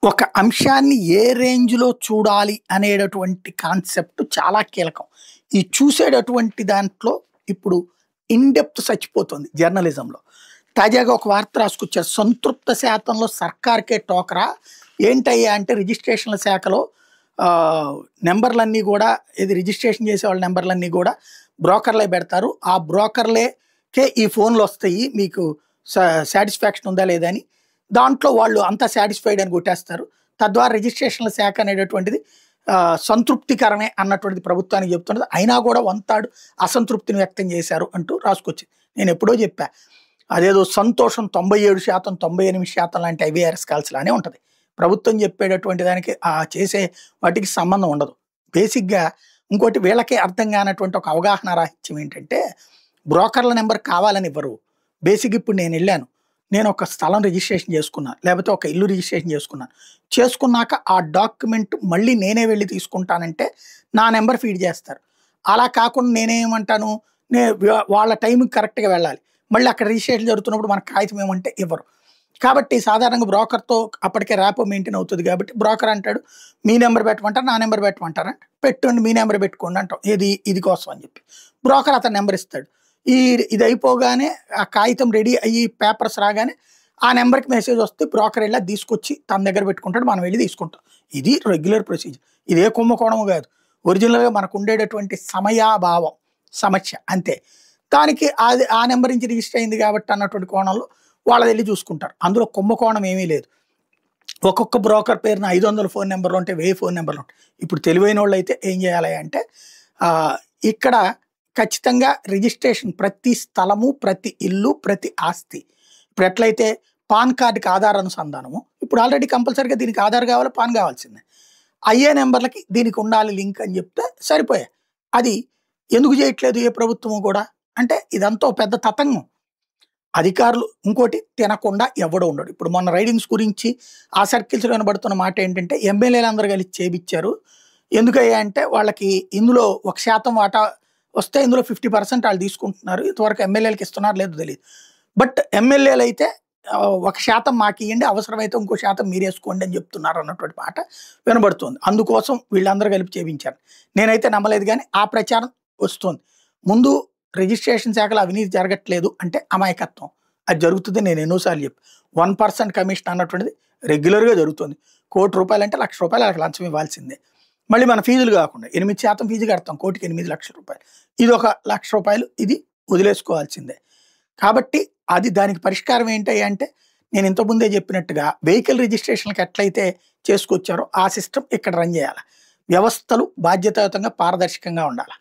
ఒక అంశాన్ని ఏ రేంజ్‌లో చూడాలి అనేటటువంటి కాన్సెప్ట్ చాలా కీలకం. ఈ చూసేటటువంటి దాంట్లో ఇప్పుడు ఇన్ డెప్త్ చచ్చిపోతుంది జర్నలిజంలో. తాజాగా ఒక వార్త రాసుకొచ్చారు. సంతృప్త శాతంలో సర్కార్‌కే టోకరా ఏంటయ్యా అంటే రిజిస్ట్రేషన్‌ల శాఖలో నంబర్‌లన్నీ గూడా రిజిస్ట్రేషన్ చేసేవాళ్ళ నంబర్‌లన్నీ గూడా బ్రోకర్‌లే పెడతారు. ఆ బ్రోకర్‌లకే ఈ ఫోన్‌లొస్తాయి. మీకు సాటిస్ఫాక్షన్ ఉందా లేదా అని. దాంట్లో వాళ్ళు అంతా సాటిస్ఫైడ్ అని కొట్టేస్తారు. తద్వారా రిజిస్ట్రేషన్‌ల శాఖ అనేటటువంటిది సంతృప్తికరమే అన్నటువంటిది ప్రభుత్వానికి చెప్తున్నది. అయినా కూడా వంతాడు అసంతృప్తిని వ్యక్తం చేశారు అంటూ రాసుకొచ్చింది. నేను ఎప్పుడో చెప్పా. అదేదో సంతోషం 97%, 98% లాంటి ఐవీఆర్ఎస్ కాల్స్ లానే ఉంటది. ప్రభుత్వం చెప్పేటటువంటి దానికి చేసే వాటికి సంబంధం ఉండదు. బేసిక్‌గా ఇంకోటి వీళ్ళకే అర్థం కానటువంటి ఒక అవగాహన రాహిత్యం ఏంటంటే బ్రోకర్‌ల నంబర్ కావాలని ఇవ్వరు. బేసిక్ ఇప్పుడు నేనెళ్ళాను. నేను ఒక స్థలం రిజిస్ట్రేషన్ చేసుకున్నాను. లేకపోతే ఒక ఇల్లు రిజిస్ట్రేషన్ చేసుకున్నాను. చేసుకున్నాక ఆ డాక్యుమెంట్ మళ్ళీ నేనే వెళ్లి తీసుకుంటానంటే నా నంబర్ ఫీడ్ చేస్తారు. అలా కాకుండా నేనేమంటాను, వాళ్ళ టైంకి కరెక్ట్‌గా వెళ్ళాలి. మళ్ళీ అక్కడ రిజిస్ట్రేషన్ జరుగుతున్నప్పుడు మనకు కాగితం ఏమంటే ఇవ్వరు. కాబట్టి సాధారణంగా బ్రోకర్‌తో అప్పటికే ర్యాపో మెయింటైన్ అవుతది కాబట్టి బ్రోకర్ అంటాడు, మీ నంబర్ పెట్టమంటారా? నా నంబర్ పెట్టమంటారా? పెట్టండి, మీ నంబర్ పెట్టుకోండి అంటాం. ఇది కోసం అని చెప్పి. బ్రోకర్ అతని నంబర్ ఇస్తాడు. ఇది అయిపోగానే ఆ కాగితం రెడీ అయ్యి పేపర్స్ రాగానే ఆ నంబర్‌కి మెసేజ్ వస్తే బ్రోకర్ వెళ్ళి అది తీసుకొచ్చి తన దగ్గర పెట్టుకుంటాడు. మనం వెళ్ళి తీసుకుంటాం. ఇది రెగ్యులర్ ప్రొసీజర్. ఇదే కుంభకోణము కాదు. ఒరిజినల్‌గా మనకు ఉండేటటువంటి సమయాభావం సమస్య అంతే. దానికి ఆ నంబర్ నుంచి రిజిస్టర్ అయింది కాబట్టి అన్నటువంటి కోణంలో వాళ్ళదెళ్లి చూసుకుంటారు. అందులో కుంభకోణం ఏమీ లేదు. ఒక్కొక్క బ్రోకర్ పేరున 500 ఫోన్ నంబర్‌లు ఉంటాయి, 1000 ఫోన్ నంబర్‌లు ఉంటాయి. ఇప్పుడు తెలివైనోళ్ళైతే ఏం చేయాలి అంటే ఇక్కడ ఖచ్చితంగా రిజిస్ట్రేషన్ ప్రతి స్థలము, ప్రతి ఇల్లు, ప్రతి ఆస్తి. ఇప్పుడు ఎట్లయితే పాన్ కార్డ్‌కి ఆధార్ అనుసంధానము, ఇప్పుడు ఆల్రెడీ కంపల్సరీగా దీనికి ఆధార్ కావాలి, పాన్ కావాల్సిందే. అయ్యే నంబర్‌లకి దీనికి ఉండాలి లింక్ అని చెప్తే సరిపోయాయి. అది ఎందుకు చేయట్లేదు ఏ ప్రభుత్వము కూడా అంటే ఇదంతా ఒక పెద్ద తతంగం. అధికారులు ఇంకోటి తినకుండా ఎవడు ఉండడు. ఇప్పుడు మొన్న రైడింగ్స్ గురించి ఆ సర్కిల్స్‌లో వినబడుతున్న మాట ఏంటంటే ఎమ్మెల్యేలందరూ కలిసి చేపిచ్చారు. ఎందుకయ్యా అంటే వాళ్ళకి ఇందులో 1% వాటా వస్తే ఇందులో 50% వాళ్ళు తీసుకుంటున్నారు. ఇంతవరకు ఎమ్మెల్యేలకి ఇస్తున్నారో లేదో తెలీదు. బట్ ఎమ్మెల్యేలైతే 1% మాకియ్యండి, అవసరమైతే ఇంకో శాతం మీరేసుకోండి అని చెప్తున్నారు అన్నటువంటి మాట వినబడుతుంది. అందుకోసం వీళ్ళందరూ కలిపి చేపించారు. నేనైతే నమ్మలేదు గానీ ఆ ప్రచారం వస్తుంది. ముందు రిజిస్ట్రేషన్ శాఖలో అవినీతి జరగట్లేదు అంటే అమాయకత్వం. అది జరుగుతుంది నేను ఎన్నో సార్లు చెప్పా. 1% కమిషన్ అన్నటువంటిది రెగ్యులర్‌గా జరుగుతుంది. ₹1,00,00,000 అంటే ₹1,00,000 వాళ్ళకి లంచం ఇవ్వాల్సిందే. మళ్ళీ మన ఫీజులు కాకుండా 8% ఫీజు కడతాం. కోటికి ₹8,00,000. ఇది ఒక ₹1,00,000 ఇది వదిలేసుకోవాల్సిందే. కాబట్టి దానికి పరిష్కారం ఏంటయ్యా అంటే నేను ఇంతకుముందే చెప్పినట్టుగా వెహికల్ రిజిస్ట్రేషన్‌లకి ఎట్లయితే చేసుకొచ్చారో ఆ సిస్టమ్ ఇక్కడ రన్ చేయాల. వ్యవస్థలు బాధ్యతాయుతంగా పారదర్శకంగా ఉండాల.